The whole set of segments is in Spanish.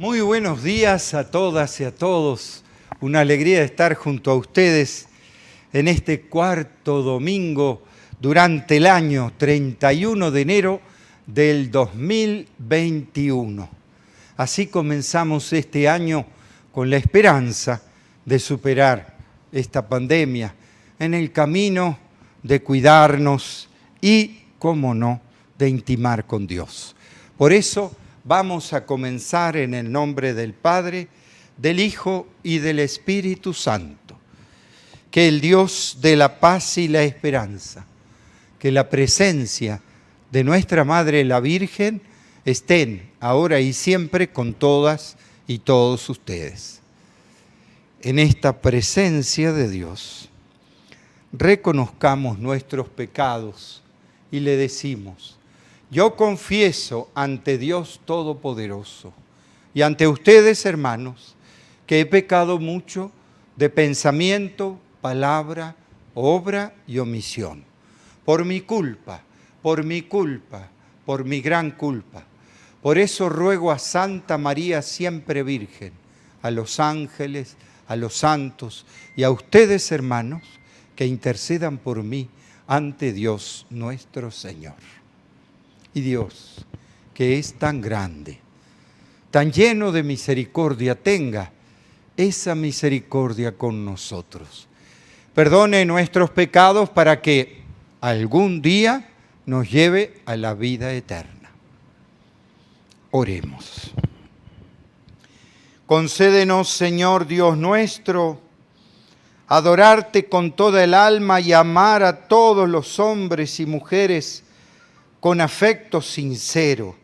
Muy buenos días a todas y a todos. Una alegría estar junto a ustedes en este cuarto domingo durante el año 31 de enero del 2021. Así comenzamos este año con la esperanza de superar esta pandemia en el camino de cuidarnos y, cómo no, de intimar con Dios. Por eso vamos a comenzar en el nombre del Padre, del Hijo y del Espíritu Santo. Que el Dios de la paz y la esperanza, que la presencia de nuestra Madre la Virgen estén ahora y siempre con todas y todos ustedes. En esta presencia de Dios, reconozcamos nuestros pecados y le decimos: yo confieso ante Dios Todopoderoso y ante ustedes, hermanos, que he pecado mucho de pensamiento, palabra, obra y omisión. Por mi culpa, por mi gran culpa. Por eso ruego a Santa María siempre Virgen, a los ángeles, a los santos y a ustedes, hermanos, que intercedan por mí ante Dios nuestro Señor. Y Dios, que es tan grande, tan lleno de misericordia, tenga esa misericordia con nosotros. Perdone nuestros pecados para que algún día nos lleve a la vida eterna. Oremos. Concédenos, Señor Dios nuestro, adorarte con toda el alma y amar a todos los hombres y mujeres con afecto sincero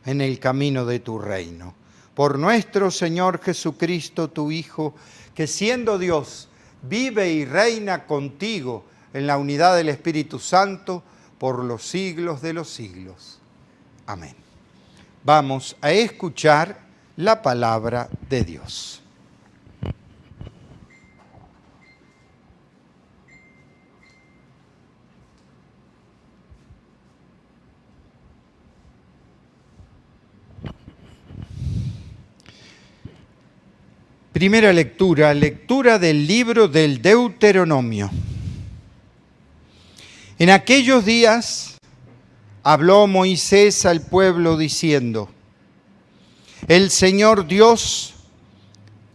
en el camino de tu reino. Por nuestro Señor Jesucristo, tu Hijo, que siendo Dios, vive y reina contigo en la unidad del Espíritu Santo por los siglos de los siglos. Amén. Vamos a escuchar la palabra de Dios. Primera lectura, lectura del libro del Deuteronomio. En aquellos días habló Moisés al pueblo diciendo: el Señor Dios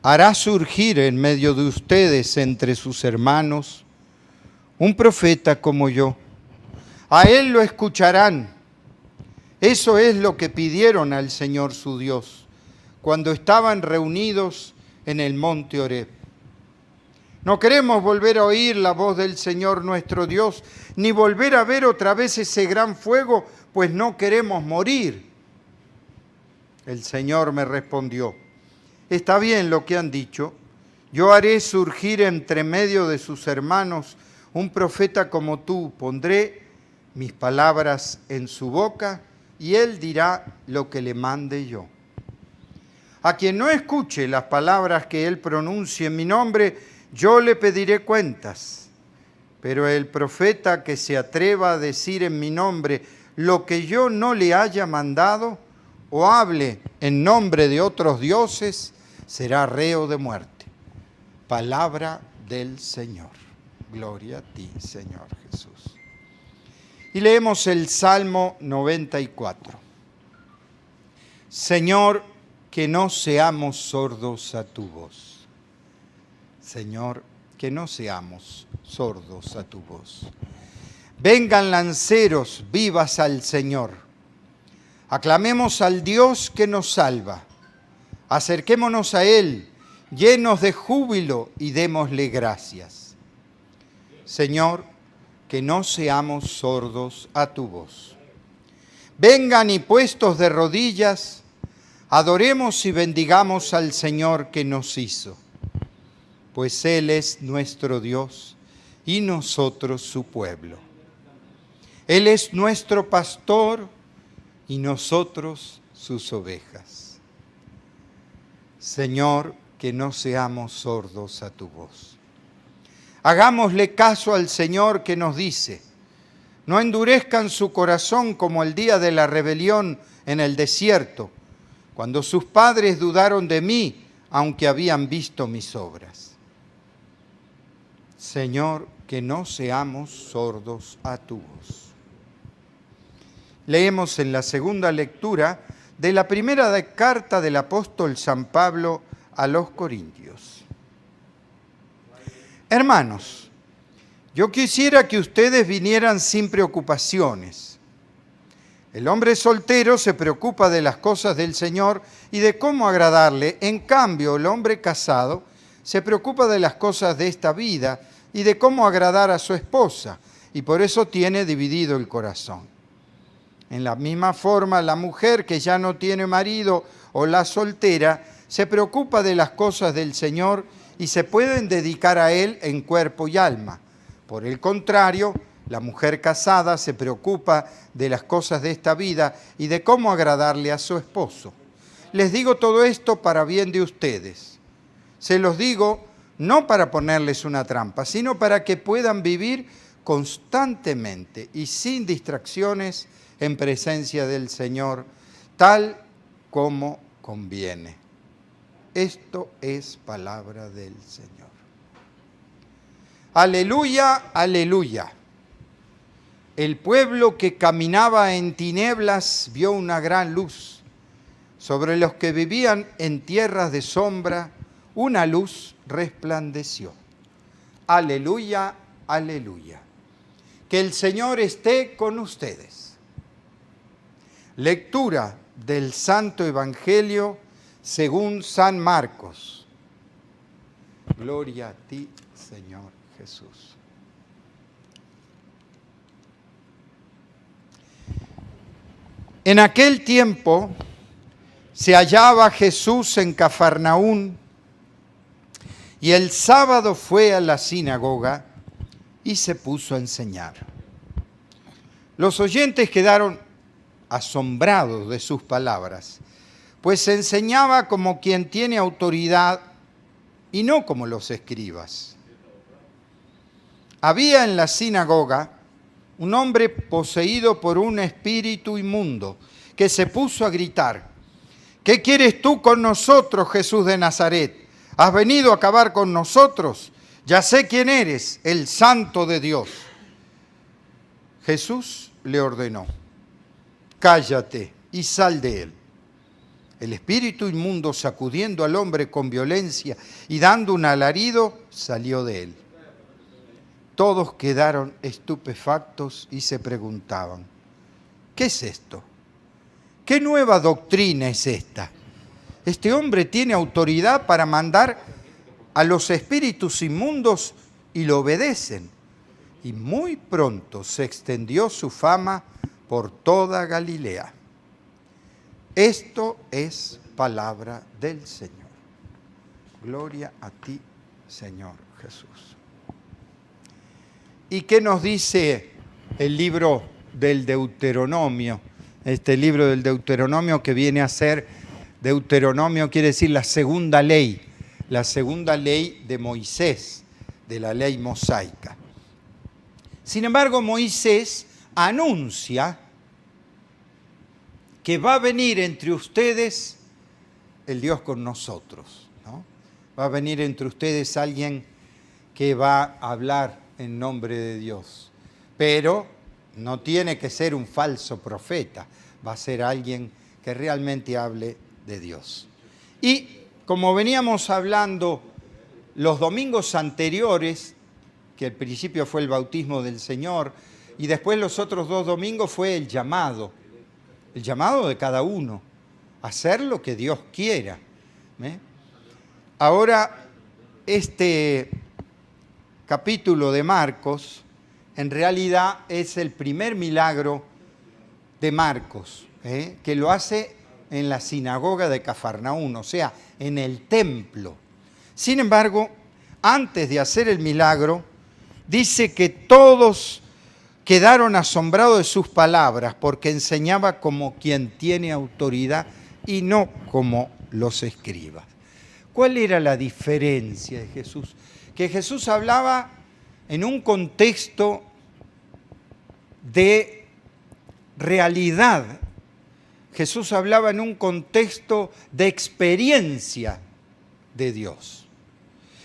hará surgir en medio de ustedes, entre sus hermanos, un profeta como yo. A él lo escucharán. Eso es lo que pidieron al Señor su Dios cuando estaban reunidos en el monte Horeb. No queremos volver a oír la voz del Señor nuestro Dios, ni volver a ver otra vez ese gran fuego, pues no queremos morir. El Señor me respondió: está bien lo que han dicho, yo haré surgir entre medio de sus hermanos un profeta como tú, pondré mis palabras en su boca y él dirá lo que le mande yo. A quien no escuche las palabras que él pronuncie en mi nombre, yo le pediré cuentas. Pero el profeta que se atreva a decir en mi nombre lo que yo no le haya mandado, o hable en nombre de otros dioses, será reo de muerte. Palabra del Señor. Gloria a ti, Señor Jesús. Y leemos el Salmo 94. Señor, que no seamos sordos a tu voz. Señor, que no seamos sordos a tu voz. Vengan lanceros, vivas al Señor. Aclamemos al Dios que nos salva. Acerquémonos a Él, llenos de júbilo, y démosle gracias. Señor, que no seamos sordos a tu voz. Vengan y puestos de rodillas, adoremos y bendigamos al Señor que nos hizo, pues Él es nuestro Dios y nosotros su pueblo. Él es nuestro pastor y nosotros sus ovejas. Señor, que no seamos sordos a tu voz. Hagámosle caso al Señor que nos dice: no endurezcan su corazón como el día de la rebelión en el desierto, cuando sus padres dudaron de mí, aunque habían visto mis obras. Señor, que no seamos sordos a tu voz. Leemos en la segunda lectura de la primera carta del apóstol San Pablo a los Corintios. Hermanos, yo quisiera que ustedes vinieran sin preocupaciones. El hombre soltero se preocupa de las cosas del Señor y de cómo agradarle. En cambio, el hombre casado se preocupa de las cosas de esta vida y de cómo agradar a su esposa, y por eso tiene dividido el corazón. En la misma forma, la mujer que ya no tiene marido o la soltera se preocupa de las cosas del Señor y se pueden dedicar a Él en cuerpo y alma. Por el contrario, la mujer casada se preocupa de las cosas de esta vida y de cómo agradarle a su esposo. Les digo todo esto para bien de ustedes. Se los digo no para ponerles una trampa, sino para que puedan vivir constantemente y sin distracciones en presencia del Señor, tal como conviene. Esto es palabra del Señor. Aleluya, aleluya. El pueblo que caminaba en tinieblas vio una gran luz. Sobre los que vivían en tierras de sombra, una luz resplandeció. Aleluya, aleluya. Que el Señor esté con ustedes. Lectura del Santo Evangelio según San Marcos. Gloria a ti, Señor Jesús. En aquel tiempo se hallaba Jesús en Cafarnaún y el sábado fue a la sinagoga y se puso a enseñar. Los oyentes quedaron asombrados de sus palabras, pues enseñaba como quien tiene autoridad y no como los escribas. Había en la sinagoga un hombre poseído por un espíritu inmundo que se puso a gritar: ¿qué quieres tú con nosotros, Jesús de Nazaret? ¿Has venido a acabar con nosotros? Ya sé quién eres, el Santo de Dios. Jesús le ordenó: cállate y sal de él. El espíritu inmundo, sacudiendo al hombre con violencia y dando un alarido, salió de él. Todos quedaron estupefactos y se preguntaban: ¿qué es esto? ¿Qué nueva doctrina es esta? Este hombre tiene autoridad para mandar a los espíritus inmundos y lo obedecen. Y muy pronto se extendió su fama por toda Galilea. Esto es palabra del Señor. Gloria a ti, Señor Jesús. ¿Y qué nos dice el libro del Deuteronomio? Este libro del Deuteronomio, que viene a ser, Deuteronomio quiere decir la segunda ley de Moisés, de la ley mosaica. Sin embargo, Moisés anuncia que va a venir entre ustedes el Dios con nosotros, ¿no? Va a venir entre ustedes alguien que va a hablar en nombre de Dios, pero no tiene que ser un falso profeta, va a ser alguien que realmente hable de Dios. Y como veníamos hablando los domingos anteriores, que al principio fue el bautismo del Señor, y después los otros 2 domingos fue el llamado de cada uno, a hacer lo que Dios quiera. Ahora, este capítulo de Marcos, en realidad es el primer milagro de Marcos, que lo hace en la sinagoga de Cafarnaún, o sea, en el templo. Sin embargo, antes de hacer el milagro, dice que todos quedaron asombrados de sus palabras, porque enseñaba como quien tiene autoridad y no como los escribas. ¿Cuál era la diferencia de Jesús? Que Jesús hablaba en un contexto de realidad Jesús hablaba en un contexto de experiencia de Dios.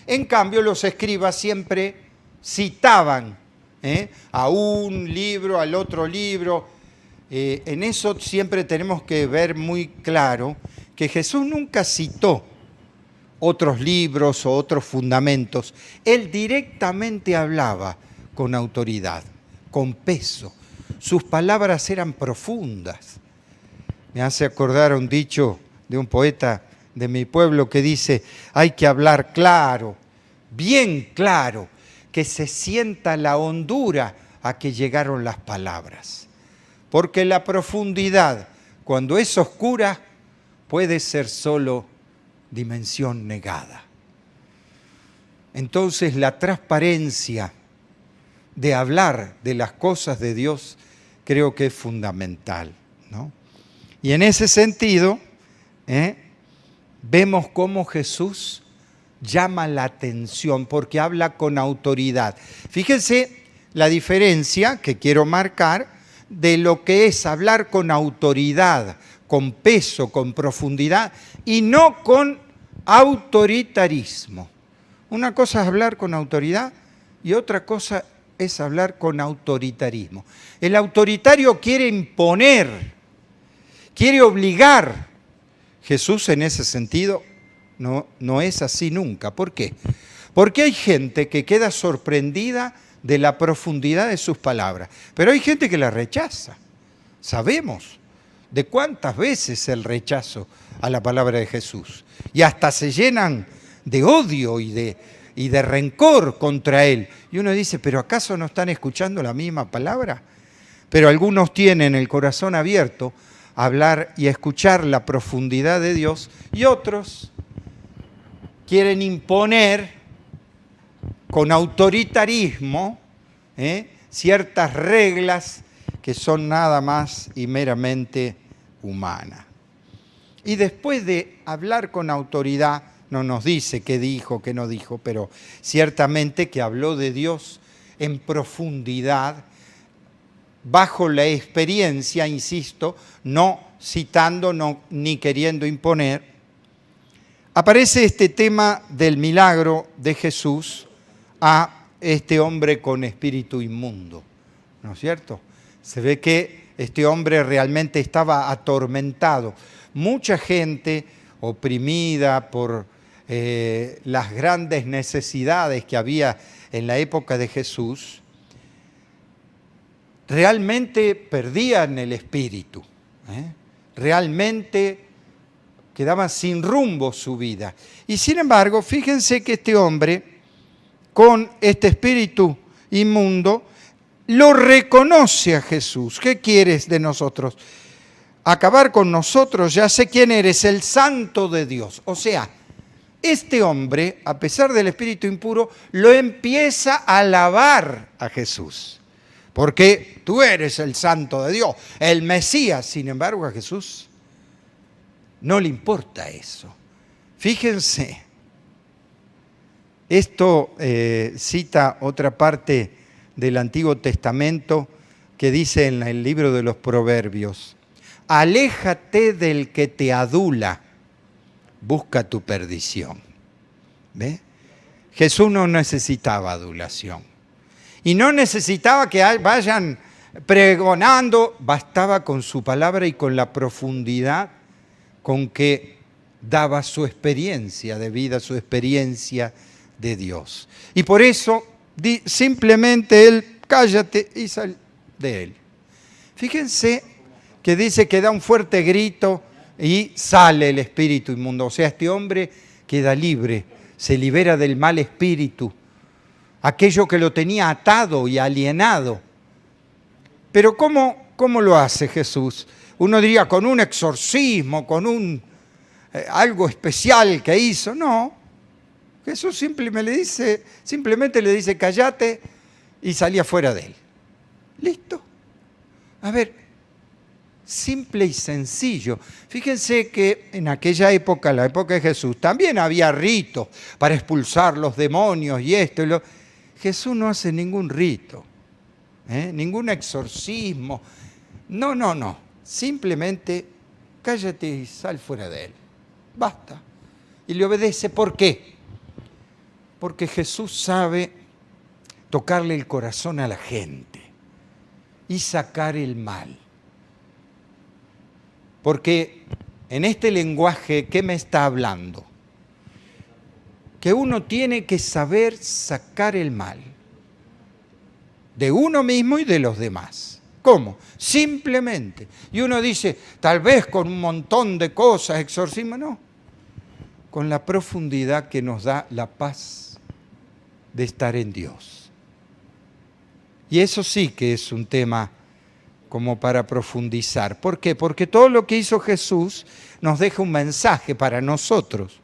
En cambio, los escribas siempre citaban a un libro, al otro libro. En eso siempre tenemos que ver muy claro que Jesús nunca citó otros libros o otros fundamentos. Él directamente hablaba con autoridad, con peso. Sus palabras eran profundas. Me hace acordar un dicho de un poeta de mi pueblo que dice: hay que hablar claro, bien claro, que se sienta la hondura a que llegaron las palabras. Porque la profundidad, cuando es oscura, puede ser solo dimensión negada. Entonces la transparencia de hablar de las cosas de Dios creo que es fundamental, ¿no? Y en ese sentido, vemos cómo Jesús llama la atención porque habla con autoridad. Fíjense la diferencia que quiero marcar de lo que es hablar con autoridad, con peso, con profundidad y no con autoritarismo. Una cosa es hablar con autoridad y otra cosa es hablar con autoritarismo. El autoritario quiere imponer, quiere obligar. Jesús en ese sentido no es así nunca. ¿Por qué? Porque hay gente que queda sorprendida de la profundidad de sus palabras, pero hay gente que la rechaza. Sabemos de cuántas veces el rechazo a la palabra de Jesús. Y hasta se llenan de odio y de rencor contra Él. Y uno dice, ¿pero acaso no están escuchando la misma palabra? Pero algunos tienen el corazón abierto a hablar y a escuchar la profundidad de Dios, y otros quieren imponer con autoritarismo ciertas reglas que son nada más y meramente humanas. Y después de hablar con autoridad, no nos dice qué dijo, qué no dijo, pero ciertamente que habló de Dios en profundidad, bajo la experiencia, insisto, no citando ni queriendo imponer. Aparece este tema del milagro de Jesús a este hombre con espíritu inmundo, ¿no es cierto? Se ve que este hombre realmente estaba atormentado. Mucha gente oprimida por las grandes necesidades que había en la época de Jesús, realmente perdían el espíritu, realmente quedaba sin rumbo su vida. Y sin embargo, fíjense que este hombre, con este espíritu inmundo, lo reconoce a Jesús. ¿Qué quieres de nosotros? Acabar con nosotros, ya sé quién eres, el Santo de Dios. O sea, este hombre, a pesar del espíritu impuro, lo empieza a alabar a Jesús. Porque tú eres el Santo de Dios, el Mesías. Sin embargo, a Jesús no le importa eso. Fíjense, esto cita otra parte del Antiguo Testamento que dice en el libro de los Proverbios: aléjate del que te adula, busca tu perdición. ¿Ve? Jesús no necesitaba adulación. Y no necesitaba que vayan pregonando, bastaba con su palabra y con la profundidad con que daba su experiencia de vida, su experiencia de Dios. Y por eso simplemente él, cállate y sal de él. Fíjense que dice que da un fuerte grito y sale el espíritu inmundo. O sea, este hombre queda libre, se libera del mal espíritu, aquello que lo tenía atado y alienado. Pero ¿cómo lo hace Jesús? Uno diría con un exorcismo, con algo especial que hizo. No, Jesús simplemente le dice cállate y salía fuera de él. ¿Listo? A ver, simple y sencillo. Fíjense que en aquella época, la época de Jesús, también había ritos para expulsar los demonios y esto y lo. Jesús no hace ningún rito, ningún exorcismo. No. Simplemente cállate y sal fuera de él. Basta. Y le obedece. ¿Por qué? Porque Jesús sabe tocarle el corazón a la gente y sacar el mal. Porque en este lenguaje, ¿qué me está hablando? Que uno tiene que saber sacar el mal de uno mismo y de los demás. ¿Cómo? Simplemente. Y uno dice, tal vez con un montón de cosas, exorcismo, no. Con la profundidad que nos da la paz de estar en Dios. Y eso sí que es un tema como para profundizar. ¿Por qué? Porque todo lo que hizo Jesús nos deja un mensaje para nosotros.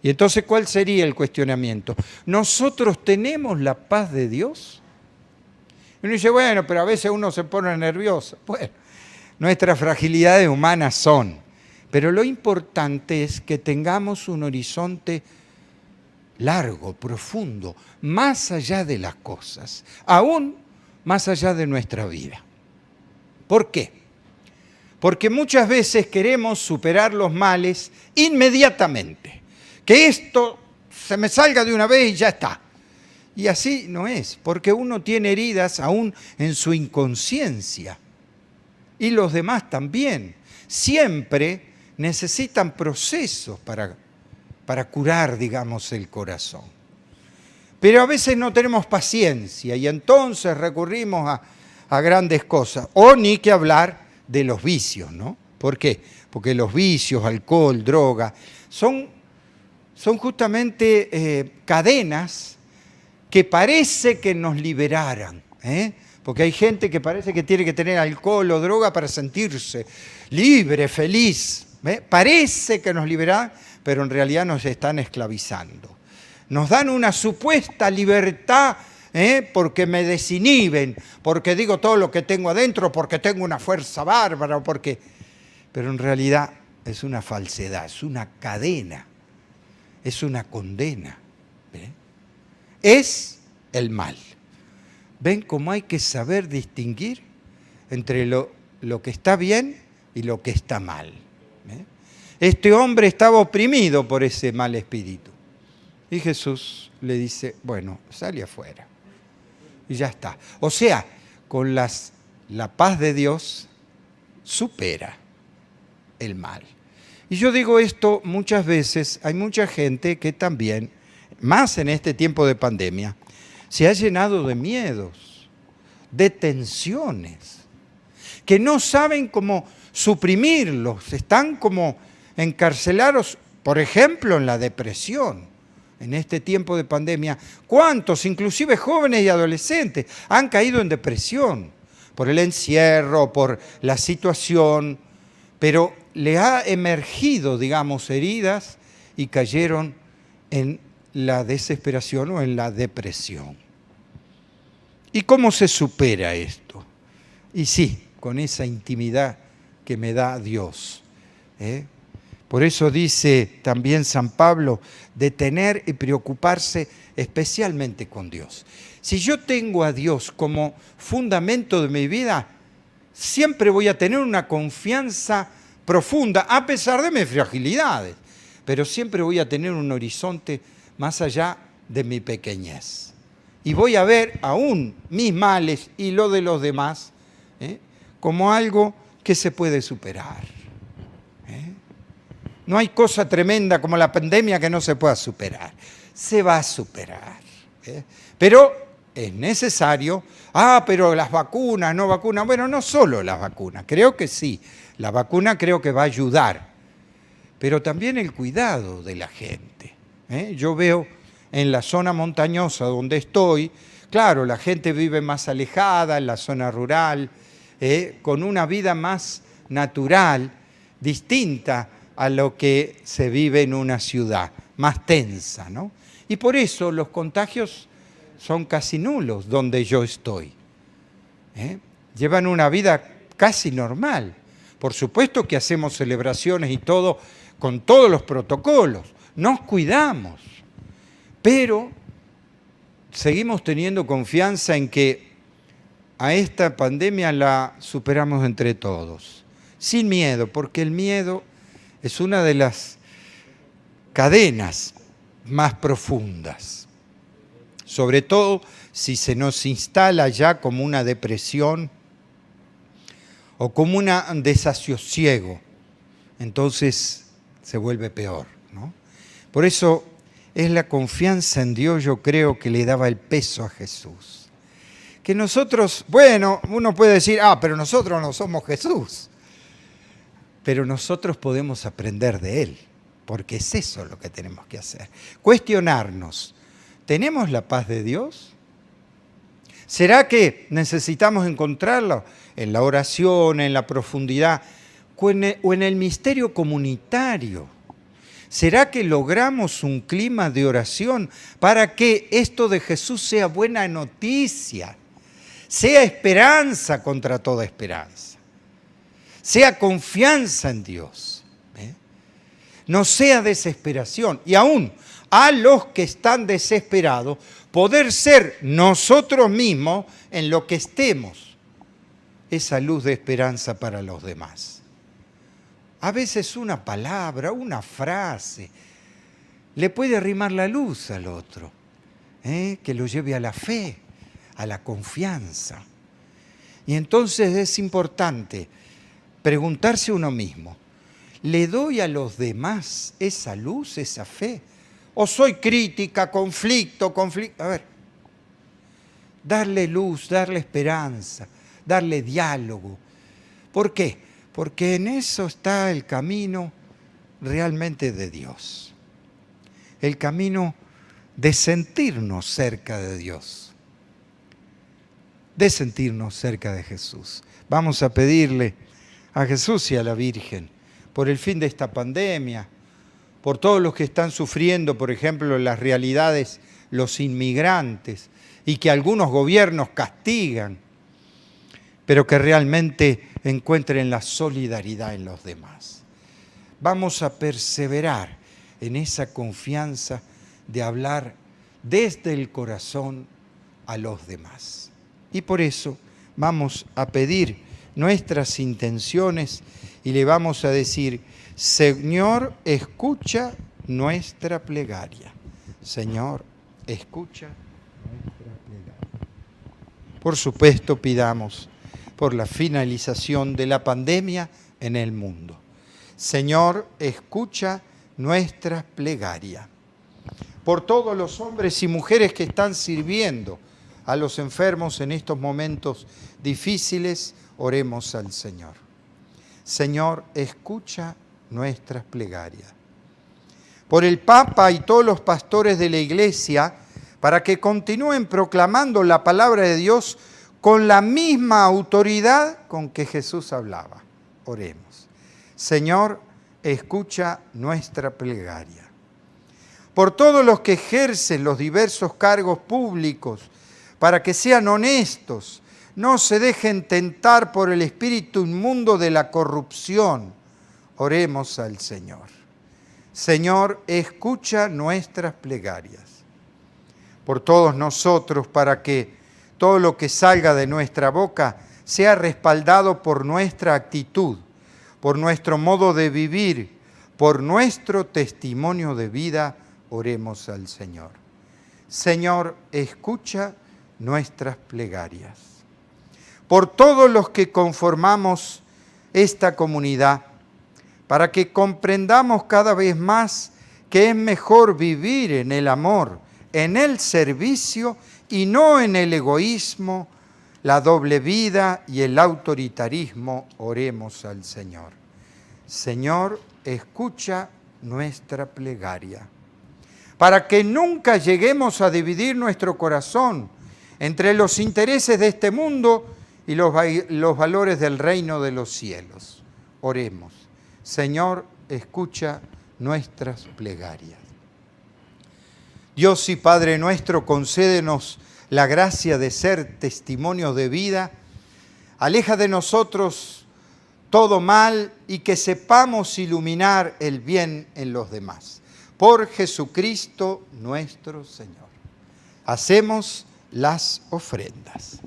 Y entonces, ¿cuál sería el cuestionamiento? ¿Nosotros tenemos la paz de Dios? Y uno dice, bueno, pero a veces uno se pone nervioso. Bueno, nuestras fragilidades humanas son. Pero lo importante es que tengamos un horizonte largo, profundo, más allá de las cosas, aún más allá de nuestra vida. ¿Por qué? Porque muchas veces queremos superar los males inmediatamente. Que esto se me salga de una vez y ya está. Y así no es, porque uno tiene heridas aún en su inconsciencia. Y los demás también. Siempre necesitan procesos para curar, digamos, el corazón. Pero a veces no tenemos paciencia y entonces recurrimos a grandes cosas. O ni que hablar de los vicios, ¿no? ¿Por qué? Porque los vicios, alcohol, droga, son justamente cadenas que parece que nos liberaran, porque hay gente que parece que tiene que tener alcohol o droga para sentirse libre, feliz. Parece que nos liberan, pero en realidad nos están esclavizando. Nos dan una supuesta libertad porque me desinhiben, porque digo todo lo que tengo adentro, porque tengo una fuerza bárbara, pero en realidad es una falsedad, es una cadena, es una condena. Es el mal. ¿Ven cómo hay que saber distinguir entre lo que está bien y lo que está mal? Este hombre estaba oprimido por ese mal espíritu. Y Jesús le dice, bueno, sale afuera. Y ya está. O sea, con la paz de Dios supera el mal. Y yo digo esto muchas veces, hay mucha gente que también, más en este tiempo de pandemia, se ha llenado de miedos, de tensiones, que no saben cómo suprimirlos, están como encarcelados, por ejemplo, en la depresión. En este tiempo de pandemia, ¿cuántos, inclusive jóvenes y adolescentes, han caído en depresión por el encierro, por la situación, pero le ha emergido, digamos, heridas y cayeron en la desesperación o en la depresión? ¿Y cómo se supera esto? Y sí, con esa intimidad que me da Dios. Por eso dice también San Pablo, de tener y preocuparse especialmente con Dios. Si yo tengo a Dios como fundamento de mi vida, siempre voy a tener una confianza profunda, a pesar de mis fragilidades, pero siempre voy a tener un horizonte más allá de mi pequeñez. Y voy a ver aún mis males y lo de los demás como algo que se puede superar. No hay cosa tremenda como la pandemia que no se pueda superar. Se va a superar. Pero es necesario, pero las vacunas, no vacunas. Bueno, no solo las vacunas, creo que sí. La vacuna creo que va a ayudar. Pero también el cuidado de la gente. Yo veo en la zona montañosa donde estoy, claro, la gente vive más alejada, en la zona rural, con una vida más natural, distinta a lo que se vive en una ciudad, más tensa, ¿no? Y por eso los contagios son casi nulos donde yo estoy. Llevan una vida casi normal. Por supuesto que hacemos celebraciones y todo con todos los protocolos, nos cuidamos, pero seguimos teniendo confianza en que a esta pandemia la superamos entre todos. sin miedo, porque el miedo es una de las cadenas más profundas, sobre todo si se nos instala ya como una depresión o como un desasosiego, entonces se vuelve peor, ¿no? Por eso es la confianza en Dios, yo creo, que le daba el peso a Jesús. Que nosotros, bueno, uno puede decir, pero nosotros no somos Jesús. Pero nosotros podemos aprender de Él, porque es eso lo que tenemos que hacer. Cuestionarnos, ¿tenemos la paz de Dios? ¿Será que necesitamos encontrarlo en la oración, en la profundidad o en el misterio comunitario? ¿Será que logramos un clima de oración para que esto de Jesús sea buena noticia, sea esperanza contra toda esperanza, sea confianza en Dios, no sea desesperación? Y aún a los que están desesperados, poder ser nosotros mismos en lo que estemos, esa luz de esperanza para los demás. A veces una palabra, una frase, le puede arrimar la luz al otro, que lo lleve a la fe, a la confianza. Y entonces es importante preguntarse a uno mismo, ¿le doy a los demás esa luz, esa fe? ¿O soy crítica, conflicto? A ver, darle luz, darle esperanza, darle diálogo. ¿Por qué? Porque en eso está el camino realmente de Dios. El camino de sentirnos cerca de Dios. De sentirnos cerca de Jesús. Vamos a pedirle a Jesús y a la Virgen por el fin de esta pandemia, por todos los que están sufriendo, por ejemplo, las realidades, los inmigrantes, y que algunos gobiernos castigan, pero que realmente encuentren la solidaridad en los demás. Vamos a perseverar en esa confianza de hablar desde el corazón a los demás. Y por eso vamos a pedir nuestras intenciones y le vamos a decir, Señor, escucha nuestra plegaria. Señor, escucha nuestra plegaria. Por supuesto, pidamos por la finalización de la pandemia en el mundo. Señor, escucha nuestra plegaria. Por todos los hombres y mujeres que están sirviendo a los enfermos en estos momentos difíciles, oremos al Señor. Señor, escucha nuestras plegarias. Por el Papa y todos los pastores de la Iglesia, para que continúen proclamando la palabra de Dios con la misma autoridad con que Jesús hablaba. Oremos. Señor, escucha nuestra plegaria. Por todos los que ejercen los diversos cargos públicos, para que sean honestos, no se dejen tentar por el espíritu inmundo de la corrupción. Oremos al Señor. Señor, escucha nuestras plegarias. Por todos nosotros, para que todo lo que salga de nuestra boca sea respaldado por nuestra actitud, por nuestro modo de vivir, por nuestro testimonio de vida, oremos al Señor. Señor, escucha nuestras plegarias. Por todos los que conformamos esta comunidad, para que comprendamos cada vez más que es mejor vivir en el amor, en el servicio y no en el egoísmo, la doble vida y el autoritarismo, oremos al Señor. Señor, escucha nuestra plegaria. Para que nunca lleguemos a dividir nuestro corazón entre los intereses de este mundo y los valores del reino de los cielos. Oremos. Señor, escucha nuestras plegarias. Dios y Padre nuestro, concédenos la gracia de ser testimonios de vida. Aleja de nosotros todo mal y que sepamos iluminar el bien en los demás. Por Jesucristo nuestro Señor. Hacemos las ofrendas.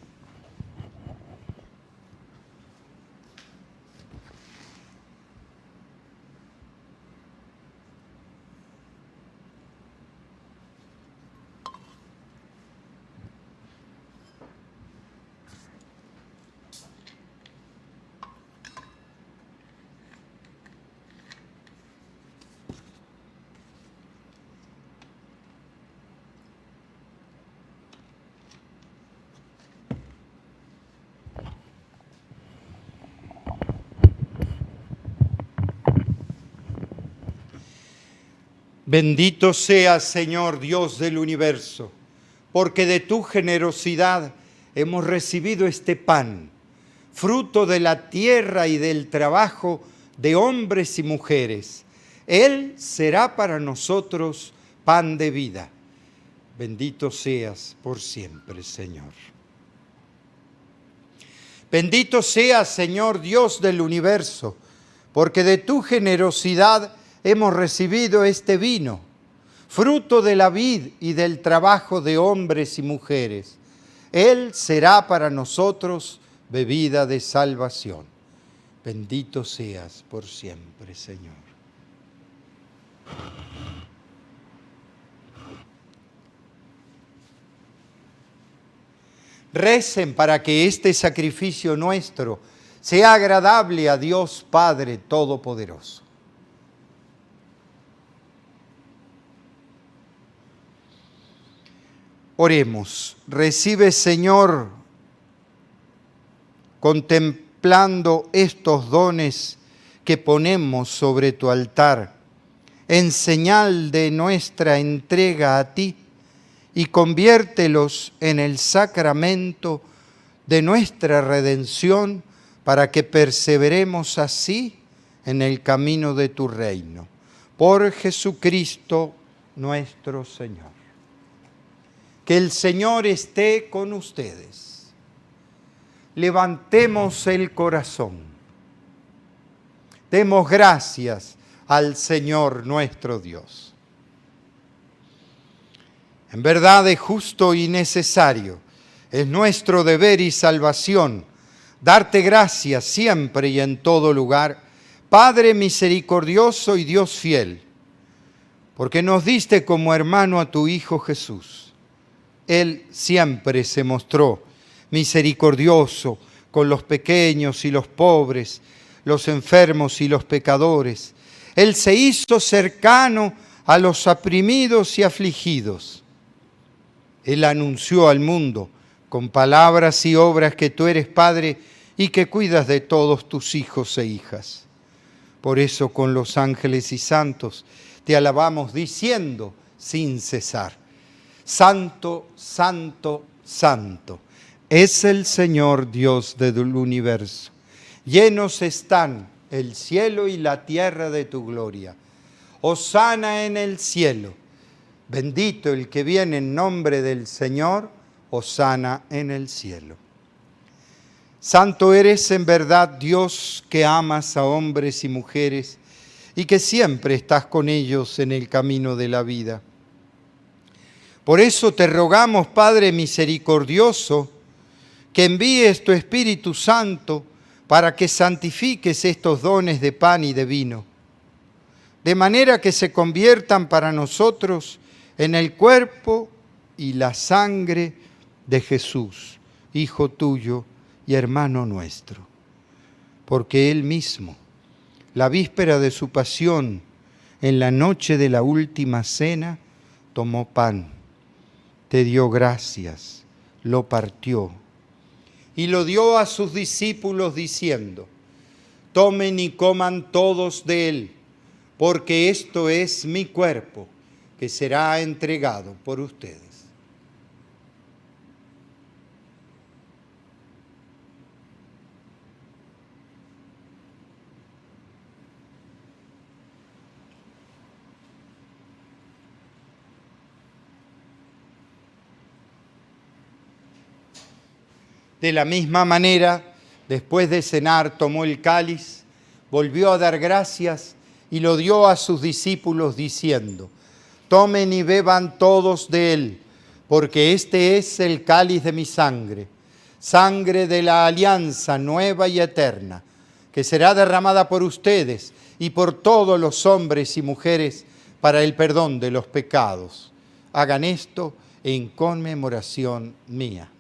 Bendito seas, Señor Dios del universo, porque de tu generosidad hemos recibido este pan, fruto de la tierra y del trabajo de hombres y mujeres. Él será para nosotros pan de vida. Bendito seas por siempre, Señor. Bendito seas, Señor Dios del universo, porque de tu generosidad hemos recibido este vino, fruto de la vid y del trabajo de hombres y mujeres. Él será para nosotros bebida de salvación. Bendito seas por siempre, Señor. Recen para que este sacrificio nuestro sea agradable a Dios Padre Todopoderoso. Oremos. Recibe, Señor, contemplando estos dones que ponemos sobre tu altar, en señal de nuestra entrega a ti, y conviértelos en el sacramento de nuestra redención, para que perseveremos así en el camino de tu reino. Por Jesucristo nuestro Señor. Que el Señor esté con ustedes. Levantemos el corazón. Demos gracias al Señor nuestro Dios. En verdad es justo y necesario, es nuestro deber y salvación, darte gracias siempre y en todo lugar, Padre misericordioso y Dios fiel, porque nos diste como hermano a tu Hijo Jesús. Él siempre se mostró misericordioso con los pequeños y los pobres, los enfermos y los pecadores. Él se hizo cercano a los oprimidos y afligidos. Él anunció al mundo con palabras y obras que tú eres Padre y que cuidas de todos tus hijos e hijas. Por eso con los ángeles y santos te alabamos diciendo sin cesar: Santo, santo, santo, es el Señor Dios del universo. Llenos están el cielo y la tierra de tu gloria. Hosana en el cielo. Bendito el que viene en nombre del Señor, hosana en el cielo. Santo eres en verdad, Dios, que amas a hombres y mujeres y que siempre estás con ellos en el camino de la vida. Por eso te rogamos, Padre misericordioso, que envíes tu Espíritu Santo para que santifiques estos dones de pan y de vino, de manera que se conviertan para nosotros en el cuerpo y la sangre de Jesús, Hijo tuyo y hermano nuestro. Porque Él mismo, la víspera de su pasión, en la noche de la última cena, tomó pan, te dio gracias, lo partió y lo dio a sus discípulos diciendo: tomen y coman todos de él, porque esto es mi cuerpo, que será entregado por ustedes. De la misma manera, después de cenar, tomó el cáliz, volvió a dar gracias y lo dio a sus discípulos diciendo: tomen y beban todos de él, porque este es el cáliz de mi sangre, sangre de la alianza nueva y eterna, que será derramada por ustedes y por todos los hombres y mujeres para el perdón de los pecados. Hagan esto en conmemoración mía.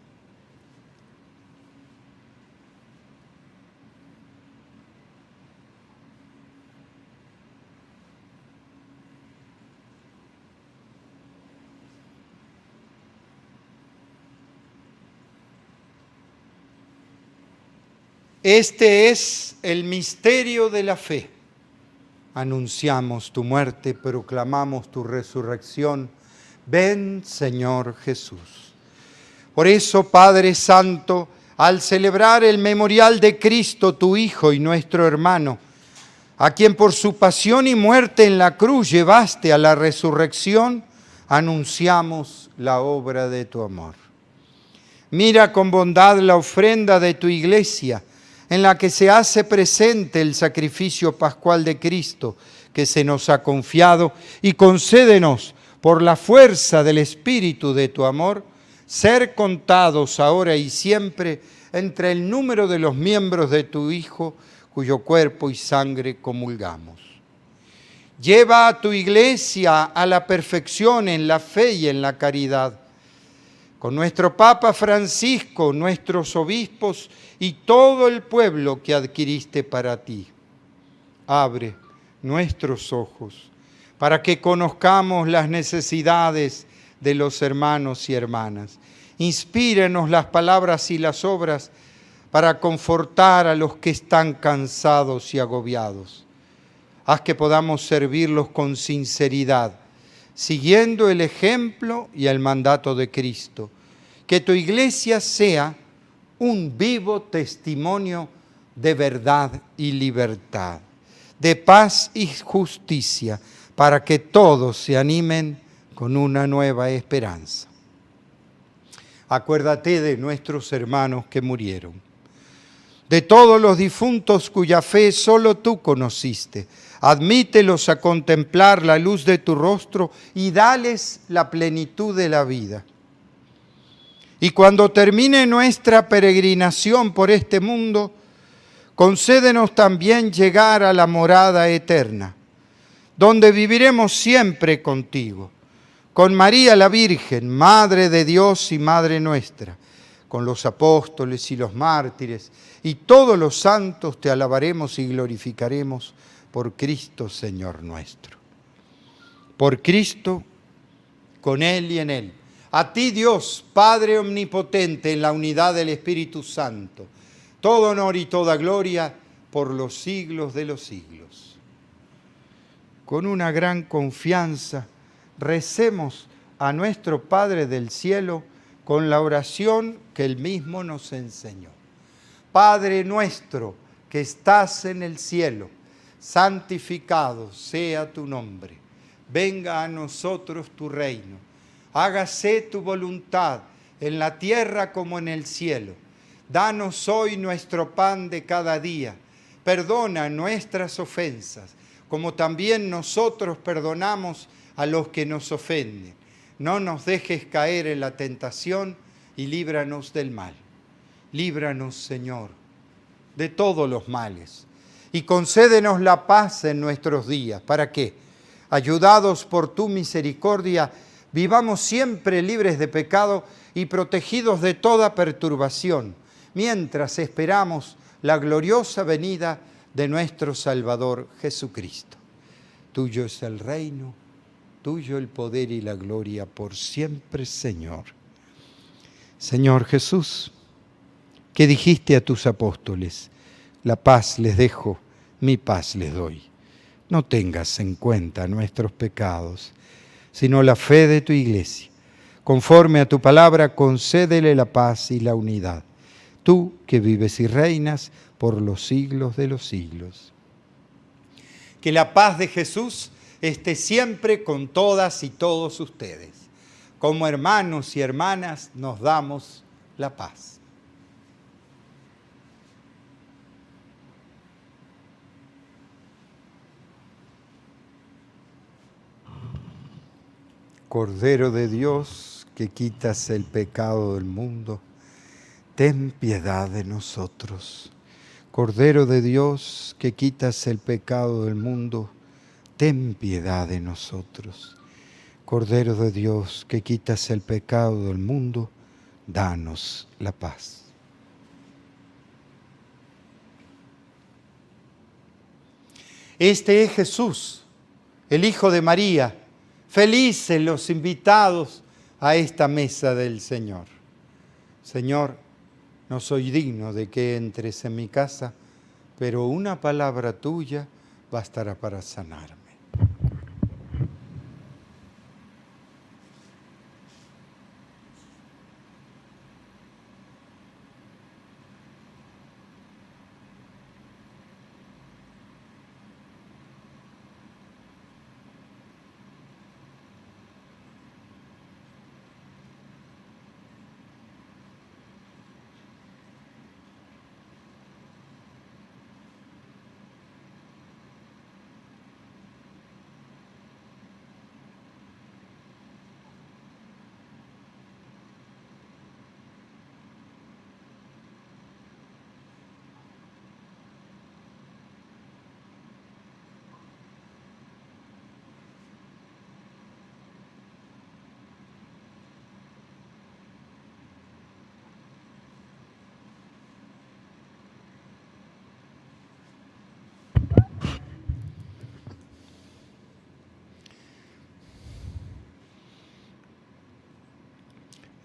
Este es el misterio de la fe. anunciamos tu muerte, proclamamos tu resurrección. Ven, Señor Jesús. Por eso, Padre Santo, al celebrar el memorial de Cristo, tu Hijo y nuestro hermano, a quien por su pasión y muerte en la cruz llevaste a la resurrección, anunciamos la obra de tu amor. Mira con bondad la ofrenda de tu iglesia, en la que se hace presente el sacrificio pascual de Cristo que se nos ha confiado, y concédenos, por la fuerza del Espíritu de tu amor, ser contados ahora y siempre entre el número de los miembros de tu Hijo, cuyo cuerpo y sangre comulgamos. Lleva a tu iglesia a la perfección en la fe y en la caridad. Con nuestro Papa Francisco, nuestros obispos y todo el pueblo que adquiriste para ti. Abre nuestros ojos para que conozcamos las necesidades de los hermanos y hermanas. Inspírenos las palabras y las obras para confortar a los que están cansados y agobiados. Haz que podamos servirlos con sinceridad, siguiendo el ejemplo y el mandato de Cristo. Que tu iglesia sea un vivo testimonio de verdad y libertad, de paz y justicia, para que todos se animen con una nueva esperanza. Acuérdate de nuestros hermanos que murieron, de todos los difuntos cuya fe solo tú conociste. Admítelos a contemplar la luz de tu rostro y dales la plenitud de la vida. Y cuando termine nuestra peregrinación por este mundo, concédenos también llegar a la morada eterna, donde viviremos siempre contigo, con María la Virgen, Madre de Dios y Madre nuestra, con los apóstoles y los mártires, y todos los santos te alabaremos y glorificaremos por Cristo, Señor nuestro. Por Cristo, con Él y en Él. A ti, Dios, Padre omnipotente, en la unidad del Espíritu Santo, todo honor y toda gloria por los siglos de los siglos. Con una gran confianza, recemos a nuestro Padre del cielo con la oración que Él mismo nos enseñó. Padre nuestro que estás en el cielo, santificado sea tu nombre. Venga a nosotros tu reino. Hágase tu voluntad en la tierra como en el cielo. Danos hoy nuestro pan de cada día. Perdona nuestras ofensas, como también nosotros perdonamos a los que nos ofenden. No nos dejes caer en la tentación y líbranos del mal. Líbranos, Señor, de todos los males. Y concédenos la paz en nuestros días, para que, ayudados por tu misericordia, vivamos siempre libres de pecado y protegidos de toda perturbación, mientras esperamos la gloriosa venida de nuestro Salvador Jesucristo. Tuyo es el reino, tuyo el poder y la gloria por siempre, Señor. Señor Jesús, que dijiste a tus apóstoles, la paz les dejo, mi paz les doy. No tengas en cuenta nuestros pecados, sino la fe de tu iglesia. Conforme a tu palabra, concédele la paz y la unidad. Tú que vives y reinas por los siglos de los siglos. Que la paz de Jesús esté siempre con todas y todos ustedes. Como hermanos y hermanas nos damos la paz. Cordero de Dios, que quitas el pecado del mundo, ten piedad de nosotros. Cordero de Dios, que quitas el pecado del mundo, ten piedad de nosotros. Cordero de Dios, que quitas el pecado del mundo, danos la paz. Este es Jesús, el Hijo de María. Felices los invitados a esta mesa del Señor. Señor, no soy digno de que entres en mi casa, pero una palabra tuya bastará para sanarme.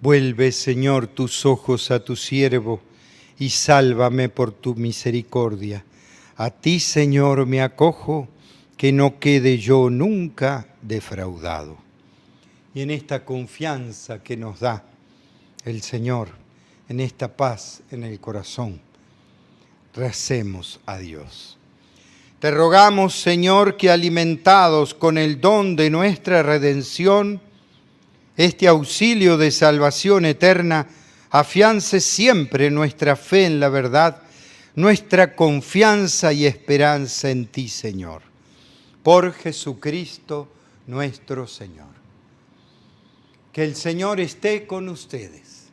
Vuelve, Señor, tus ojos a tu siervo y sálvame por tu misericordia. A ti, Señor, me acojo, que no quede yo nunca defraudado. Y en esta confianza que nos da el Señor, en esta paz en el corazón, recemos a Dios. Te rogamos, Señor, que alimentados con el don de nuestra redención, este auxilio de salvación eterna afiance siempre nuestra fe en la verdad, nuestra confianza y esperanza en ti, Señor. Por Jesucristo nuestro Señor. Que el Señor esté con ustedes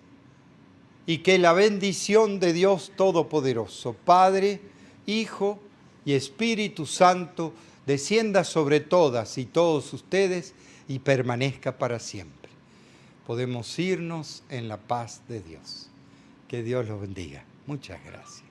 y que la bendición de Dios Todopoderoso, Padre, Hijo y Espíritu Santo, descienda sobre todas y todos ustedes y permanezca para siempre. Podemos irnos en la paz de Dios. Que Dios los bendiga. Muchas gracias.